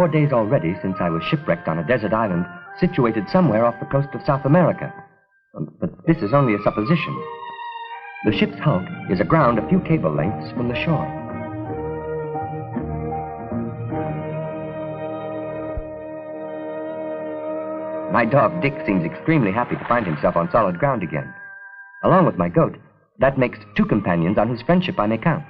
4 days already since I was shipwrecked on a desert island situated somewhere off the coast of South America. But this is only a supposition. The ship's hulk is aground a few cable lengths from the shore. My dog, Dick, seems extremely happy to find himself on solid ground again. Along with my goat, that makes 2 companions on whose friendship I may count.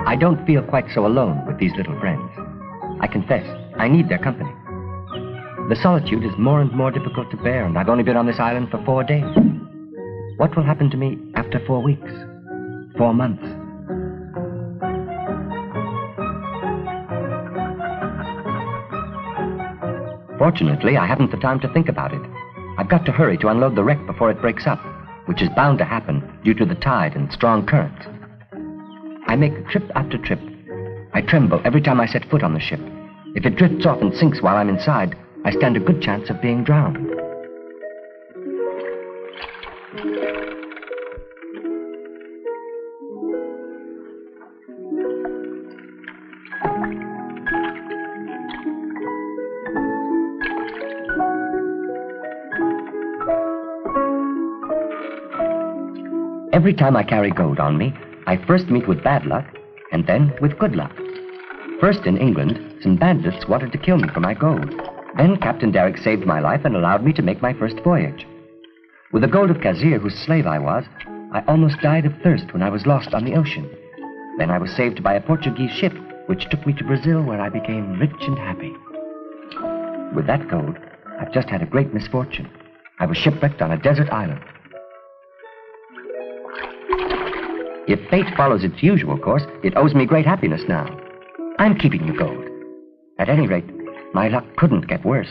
I don't feel quite so alone with these little friends. I confess, I need their company. The solitude is more and more difficult to bear, and I've only been on this island for 4 days. What will happen to me after 4 weeks? 4 months? Fortunately, I haven't the time to think about it. I've got to hurry to unload the wreck before it breaks up, which is bound to happen due to the tide and strong currents. I make trip after trip. I tremble every time I set foot on the ship. If it drifts off and sinks while I'm inside, I stand a good chance of being drowned. Every time I carry gold on me, I first meet with bad luck, and then with good luck. First in England, some bandits wanted to kill me for my gold. Then Captain Derrick saved my life and allowed me to make my first voyage. With the gold of Kazir, whose slave I was, I almost died of thirst when I was lost on the ocean. Then I was saved by a Portuguese ship, which took me to Brazil, where I became rich and happy. With that gold, I've just had a great misfortune. I was shipwrecked on a desert island. If fate follows its usual course, it owes me great happiness now. I'm keeping the gold. At any rate, my luck couldn't get worse.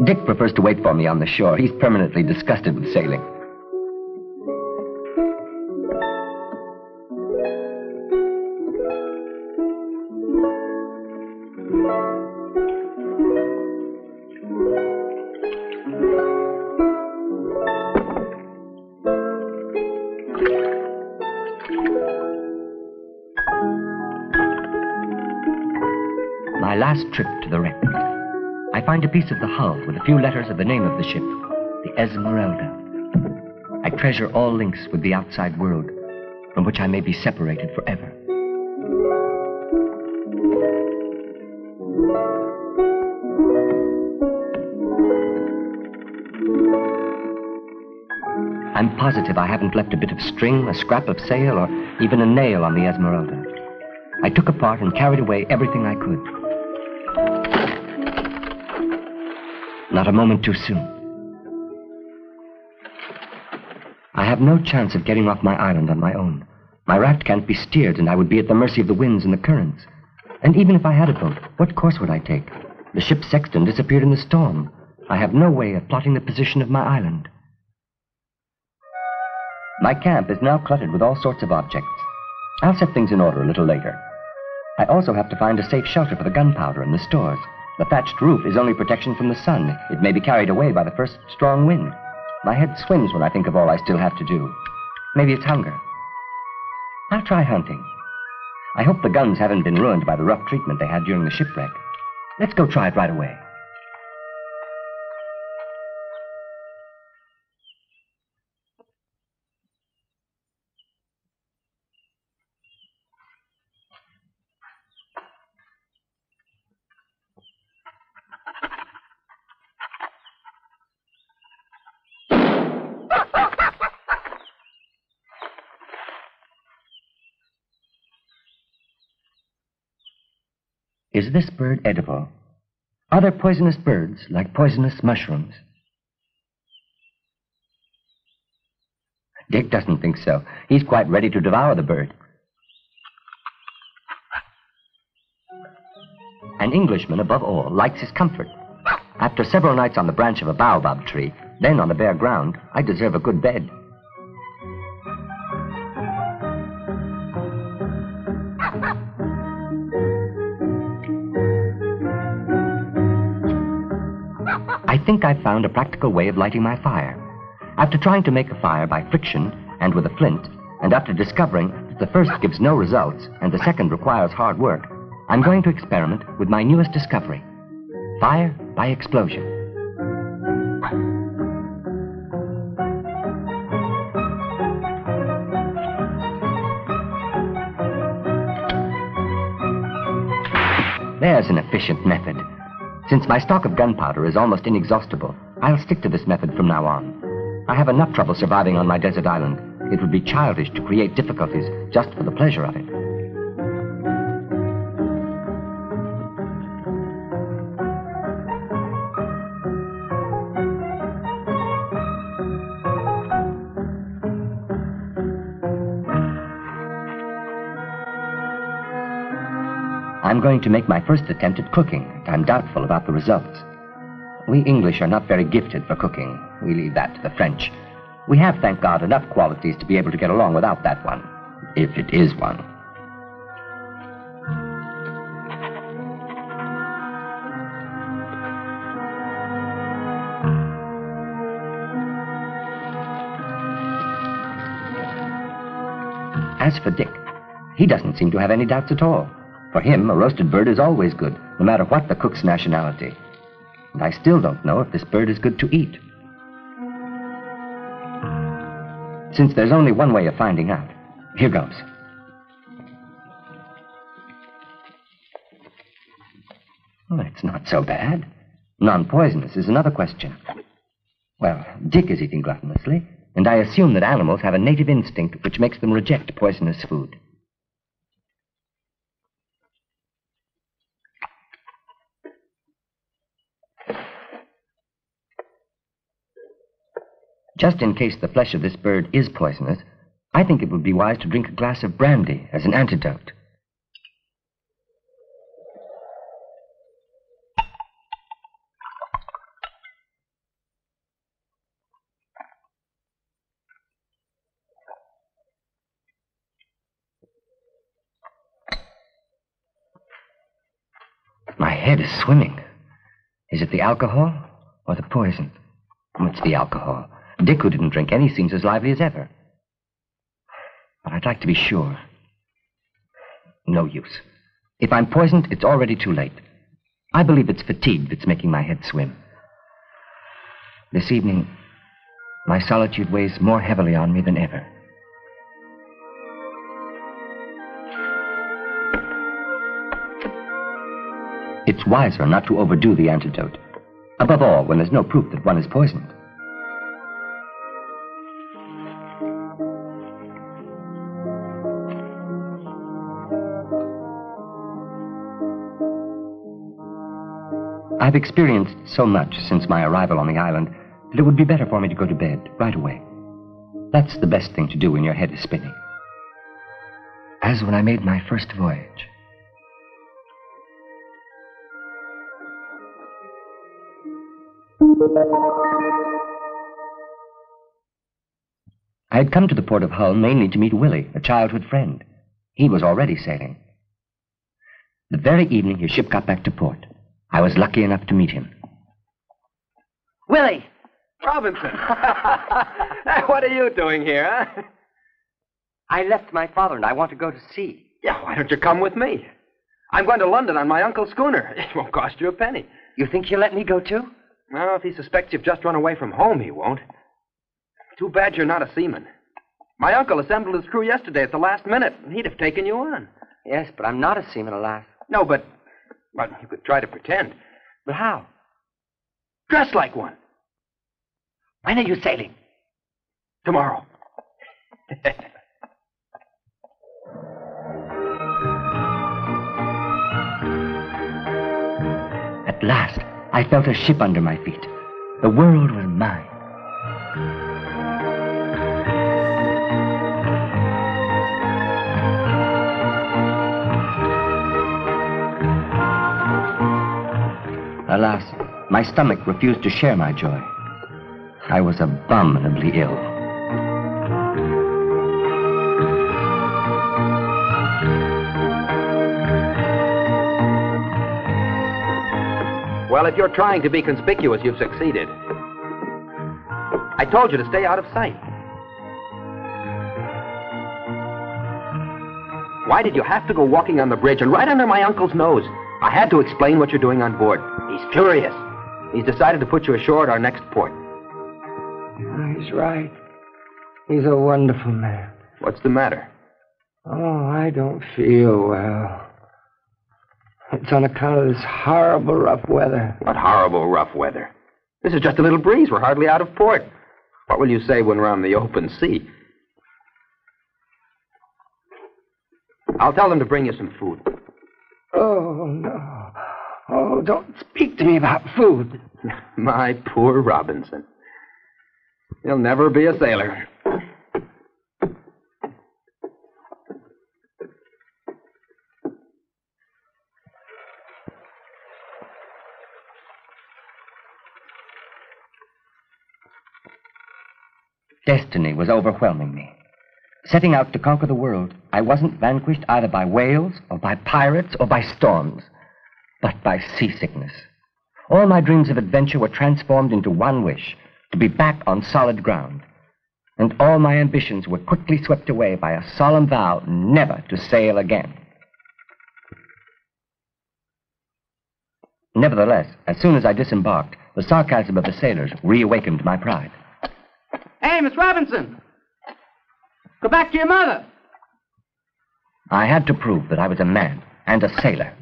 Dick prefers to wait for me on the shore. He's permanently disgusted with sailing. My last trip to the wreck. I find a piece of the hull with a few letters of the name of the ship, the Esmeralda. I treasure all links with the outside world, from which I may be separated forever. I'm positive I haven't left a bit of string, a scrap of sail, or even a nail on the Esmeralda. I took apart and carried away everything I could. Not a moment too soon. I have no chance of getting off my island on my own. My raft can't be steered, and I would be at the mercy of the winds and the currents. And even if I had a boat, what course would I take? The ship's sexton disappeared in the storm. I have no way of plotting the position of my island. My camp is now cluttered with all sorts of objects. I'll set things in order a little later. I also have to find a safe shelter for the gunpowder and the stores. The thatched roof is only protection from the sun. It may be carried away by the first strong wind. My head swims when I think of all I still have to do. Maybe it's hunger. I'll try hunting. I hope the guns haven't been ruined by the rough treatment they had during the shipwreck. Let's go try it right away. Is this bird edible? Are there poisonous birds like poisonous mushrooms? Dick doesn't think so. He's quite ready to devour the bird. An Englishman, above all, likes his comfort. After several nights on the branch of a baobab tree, then on the bare ground, I deserve a good bed. I think I've found a practical way of lighting my fire. After trying to make a fire by friction and with a flint, and after discovering that the first gives no results and the second requires hard work, I'm going to experiment with my newest discovery: fire by explosion. There's an efficient method. Since my stock of gunpowder is almost inexhaustible, I'll stick to this method from now on. I have enough trouble surviving on my desert island. It would be childish to create difficulties just for the pleasure of it. I'm going to make my first attempt at cooking, and I'm doubtful about the results. We English are not very gifted for cooking. We leave that to the French. We have, thank God, enough qualities to be able to get along without that one, if it is one. As for Dick, he doesn't seem to have any doubts at all. For him, a roasted bird is always good, no matter what the cook's nationality. And I still don't know if this bird is good to eat. Since there's only one way of finding out, here goes. Well, it's not so bad. Non-poisonous is another question. Well, Dick is eating gluttonously, and I assume that animals have a native instinct which makes them reject poisonous food. Just in case the flesh of this bird is poisonous, I think it would be wise to drink a glass of brandy as an antidote. My head is swimming. Is it the alcohol or the poison? It's the alcohol. Dick, who didn't drink any, seems as lively as ever. But I'd like to be sure. No use. If I'm poisoned, it's already too late. I believe it's fatigue that's making my head swim. This evening, my solitude weighs more heavily on me than ever. It's wiser not to overdo the antidote. Above all, when there's no proof that one is poisoned. I've experienced so much since my arrival on the island that it would be better for me to go to bed right away. That's the best thing to do when your head is spinning. As when I made my first voyage. I had come to the port of Hull mainly to meet Willie, a childhood friend. He was already sailing. The very evening his ship got back to port, I was lucky enough to meet him. Willie! Robinson! What are you doing here, huh? I left my father and I want to go to sea. Yeah, why don't you come with me? I'm going to London on my uncle's schooner. It won't cost you a penny. You think he'll let me go too? Well, if he suspects you've just run away from home, he won't. Too bad you're not a seaman. My uncle assembled his crew yesterday at the last minute, and he'd have taken you on. Yes, but I'm not a seaman, alas. No, but you could try to pretend. But how? Dress like one. When are you sailing? Tomorrow. At last, I felt a ship under my feet. The world was mine. Alas, my stomach refused to share my joy. I was abominably ill. Well, if you're trying to be conspicuous, you've succeeded. I told you to stay out of sight. Why did you have to go walking on the bridge and right under my uncle's nose? I had to explain what you're doing on board. He's furious. He's decided to put you ashore at our next port. He's right. He's a wonderful man. What's the matter? Oh, I don't feel well. It's on account of this horrible rough weather. What horrible rough weather? This is just a little breeze. We're hardly out of port. What will you say when we're on the open sea? I'll tell them to bring you some food. Oh, no. Oh, don't speak to me about food. My poor Robinson. He'll never be a sailor. Destiny was overwhelming me. Setting out to conquer the world, I wasn't vanquished either by whales or by pirates or by storms, but by seasickness. All my dreams of adventure were transformed into one wish, to be back on solid ground. And all my ambitions were quickly swept away by a solemn vow never to sail again. Nevertheless, as soon as I disembarked, the sarcasm of the sailors reawakened my pride. Hey, Miss Robinson! Go back to your mother! I had to prove that I was a man and a sailor.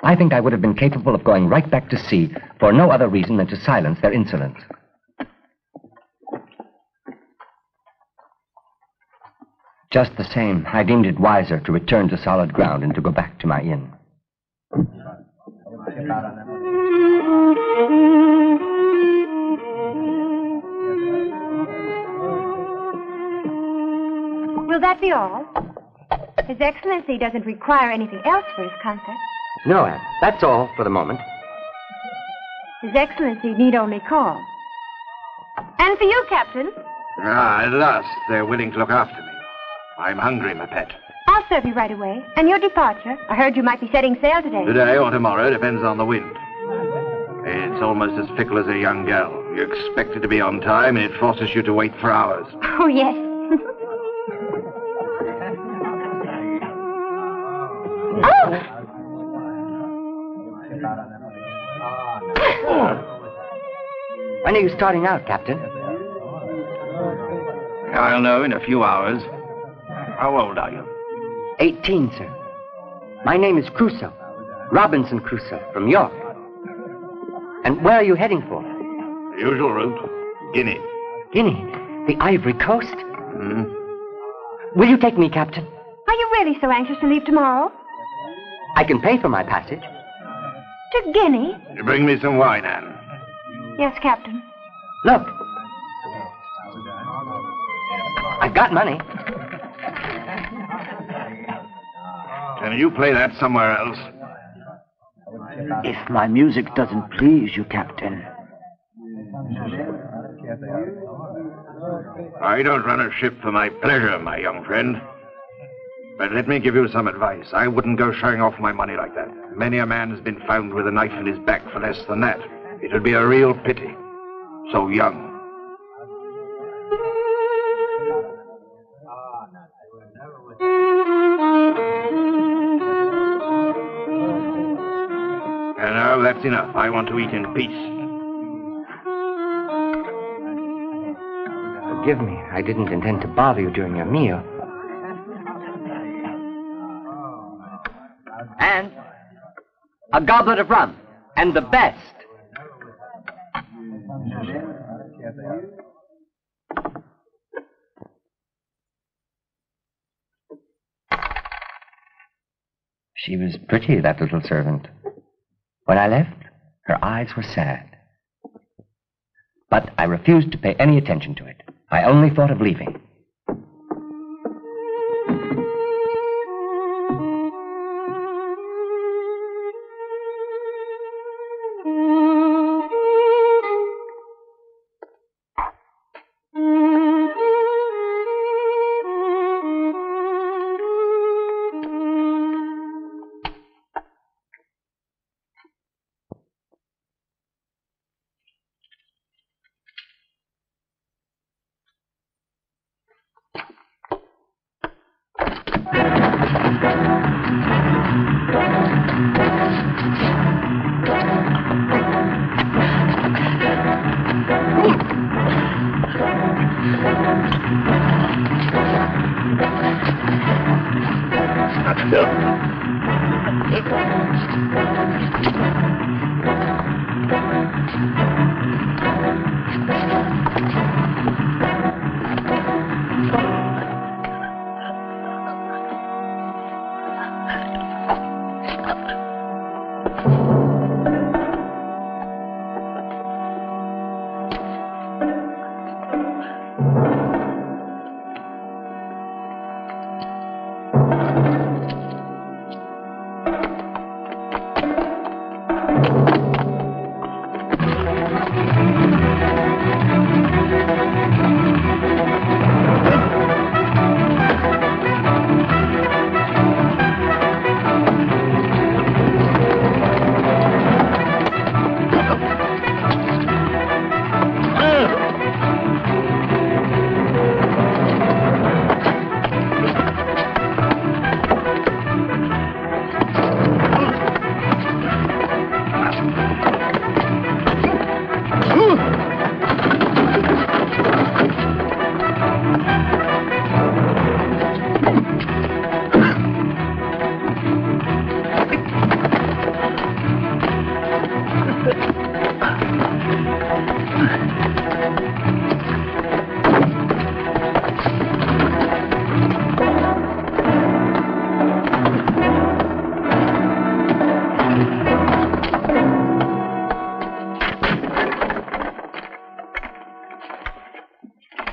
I think I would have been capable of going right back to sea for no other reason than to silence their insolence. Just the same, I deemed it wiser to return to solid ground and to go back to my inn. Will that be all? His Excellency doesn't require anything else for his comfort. No, Anne. That's all for the moment. His Excellency need only call. And for you, Captain. At last, they're willing to look after me. I'm hungry, my pet. I'll serve you right away. And your departure. I heard you might be setting sail today. Today or tomorrow, depends on the wind. It's almost as fickle as a young girl. You expect it to be on time, and it forces you to wait for hours. Oh, yes. When are you starting out, Captain? I'll know in a few hours. How old are you? 18, sir. My name is Crusoe. Robinson Crusoe, from York. And where are you heading for? The usual route. Guinea. Guinea? The Ivory Coast? Hmm? Will you take me, Captain? Are you really so anxious to leave tomorrow? I can pay for my passage. To Guinea? You bring me some wine, Anne. Yes, Captain. Look. I've got money. Can you play that somewhere else? If my music doesn't please you, Captain. I don't run a ship for my pleasure, my young friend. But let me give you some advice. I wouldn't go showing off my money like that. Many a man has been found with a knife in his back for less than that. It would be a real pity. So young. And now that's enough. I want to eat in peace. Forgive me. I didn't intend to bother you during your meal. And a goblet of rum. And the best. She was pretty, that little servant. When I left, her eyes were sad. But I refused to pay any attention to it. I only thought of leaving.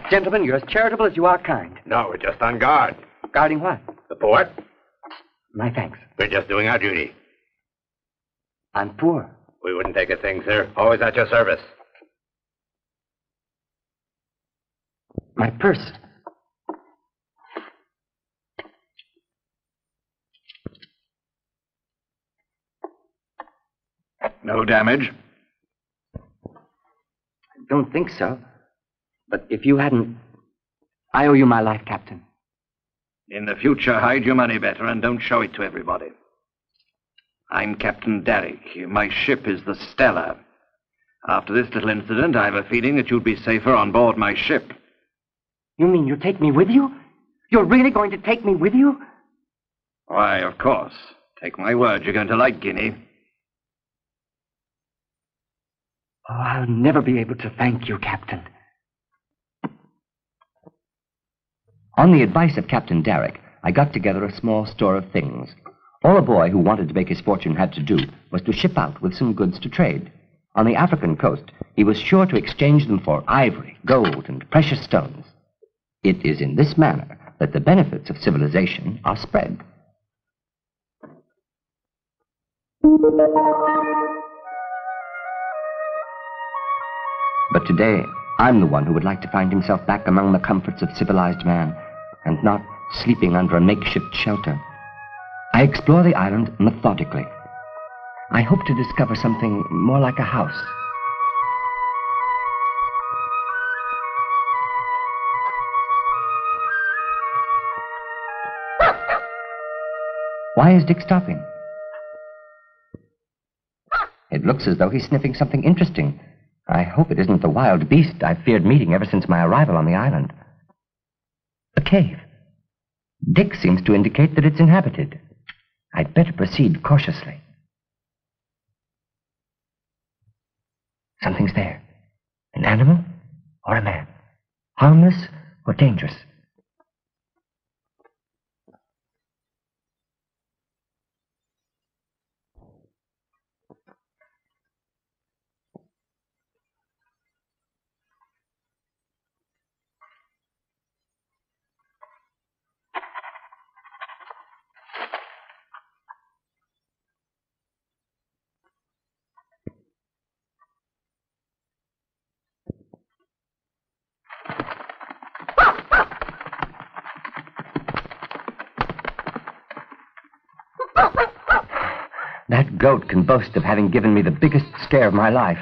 Gentlemen, you're as charitable as you are kind. No, we're just on guard. Guarding what? The port? My thanks. We're just doing our duty. I'm poor. We wouldn't take a thing, sir. Always at your service. My purse. No damage? I don't think so. But if you hadn't... I owe you my life, Captain. In the future, hide your money better and don't show it to everybody. I'm Captain Derrick. My ship is the Stella. After this little incident, I have a feeling that you'd be safer on board my ship. You mean you'll take me with you? You're really going to take me with you? Why, of course. Take my word, you're going to like Guinea. Oh, I'll never be able to thank you, Captain. On the advice of Captain Derrick, I got together a small store of things. All a boy who wanted to make his fortune had to do was to ship out with some goods to trade. On the African coast, he was sure to exchange them for ivory, gold, and precious stones. It is in this manner that the benefits of civilization are spread. But today, I'm the one who would like to find himself back among the comforts of civilized man, and not sleeping under a makeshift shelter. I explore the island methodically. I hope to discover something more like a house. Why is Dick stopping? It looks as though he's sniffing something interesting. I hope it isn't the wild beast I've feared meeting ever since my arrival on the island. A cave. Dick seems to indicate that it's inhabited. I'd better proceed cautiously. Something's there. An animal or a man. Harmless or dangerous. That goat can boast of having given me the biggest scare of my life.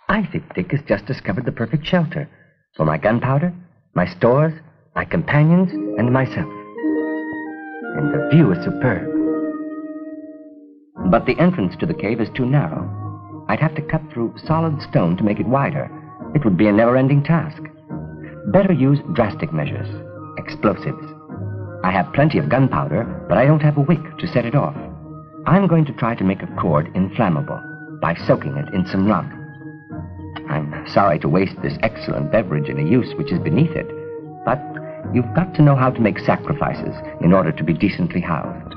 I think Dick has just discovered the perfect shelter for my gunpowder, my stores, my companions, and myself. And the view is superb. But the entrance to the cave is too narrow. I'd have to cut through solid stone to make it wider. It would be a never-ending task. Better use drastic measures, explosives. I have plenty of gunpowder, but I don't have a wick to set it off. I'm going to try to make a cord inflammable by soaking it in some rum. I'm sorry to waste this excellent beverage in a use which is beneath it, but you've got to know how to make sacrifices in order to be decently housed.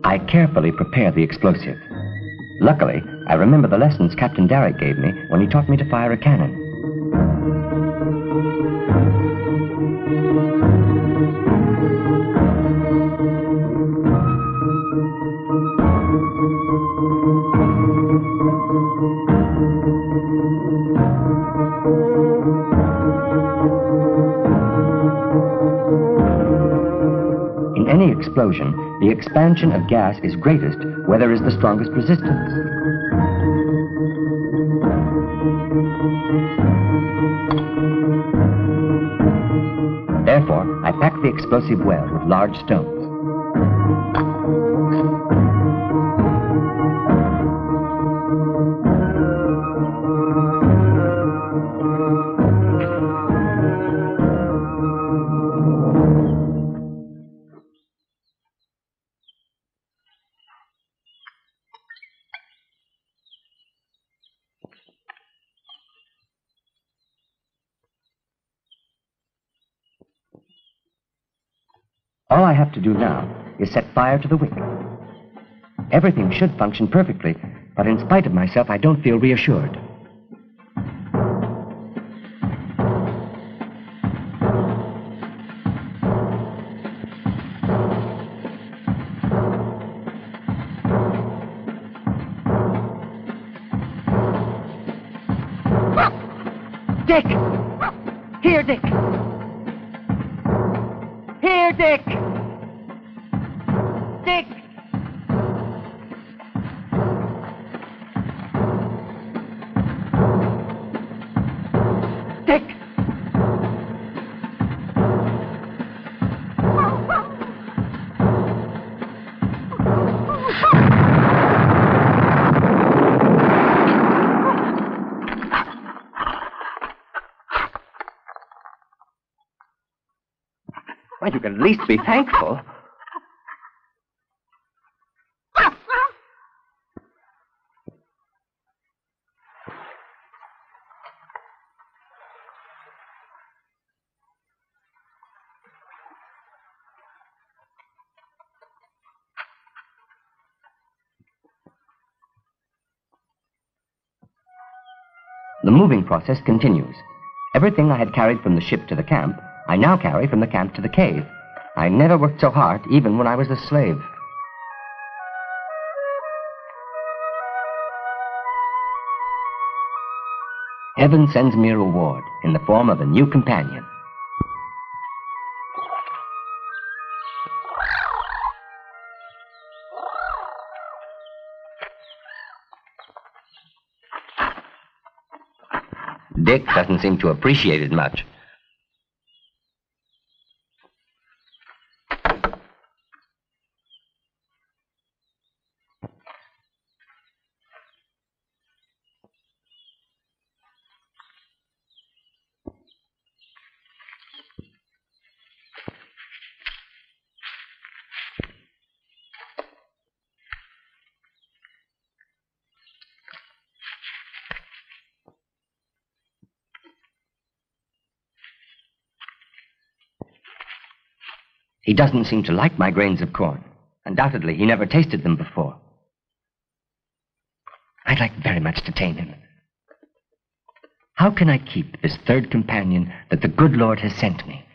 I carefully prepare the explosive. Luckily, I remember the lessons Captain Derrick gave me when he taught me to fire a cannon. In any explosion, the expansion of gas is greatest where there is the strongest resistance. Therefore, I pack the explosive well with large stones. All I have to do now is set fire to the wick. Everything should function perfectly, but in spite of myself, I don't feel reassured. Dick! Here, Dick! Here, Dick! Dick! Dick! Well, you can at least be thankful. The moving process continues. Everything I had carried from the ship to the camp, I now carry from the camp to the cave. I never worked so hard, even when I was a slave. Heaven sends me a reward in the form of a new companion. Dick doesn't seem to appreciate it much. He doesn't seem to like my grains of corn. Undoubtedly, he never tasted them before. I'd like very much to tame him. How can I keep this third companion that the good Lord has sent me?